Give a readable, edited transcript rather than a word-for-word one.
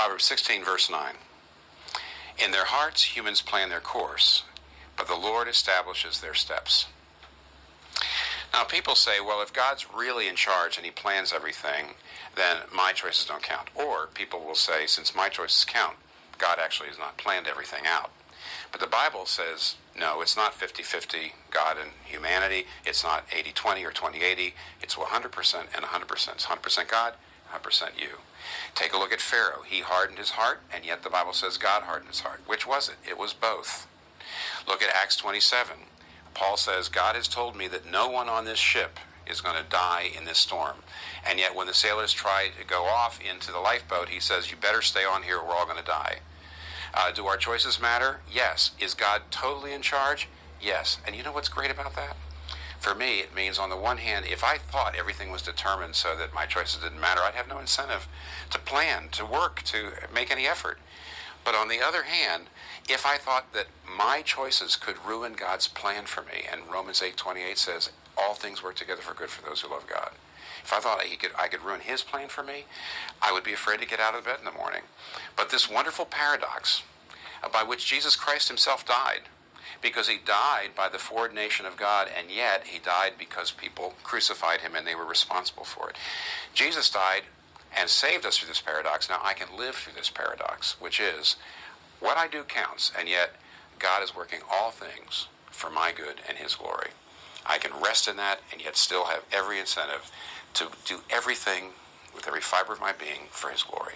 Proverbs 16, verse 9. In their hearts humans plan their course, but the Lord establishes their steps. Now people say, well, if God's really in charge and he plans everything, then my choices don't count. Or people will say, since my choices count, God actually has not planned everything out. But the Bible says, no, it's not 50-50 God and humanity. It's not 80-20 or 20-80. It's 100% and 100%. It's 100% God, 100% you. Take a look at Pharaoh. He hardened his heart, and yet the Bible says God hardened his heart. Which was it? It was both. Look at Acts 27. Paul says, God has told me that no one on this ship is going to die in this storm. And yet when the sailors try to go off into the lifeboat, he says, you better stay on here or we're all going to die. Do our choices matter? Yes. Is God totally in charge? Yes. And you know what's great about that? For me, it means on the one hand, if I thought everything was determined so that my choices didn't matter, I'd have no incentive to plan, to work, to make any effort. But on the other hand, if I thought that my choices could ruin God's plan for me, and Romans 8:28 says, all things work together for good for those who love God. If I thought I could ruin his plan for me, I would be afraid to get out of bed in the morning. But this wonderful paradox by which Jesus Christ himself died, because he died by the foreordination of God, and yet he died because people crucified him and they were responsible for it. Jesus died and saved us through this paradox. Now I can live through this paradox, which is what I do counts, and yet God is working all things for my good and his glory. I can rest in that and yet still have every incentive to do everything with every fiber of my being for his glory.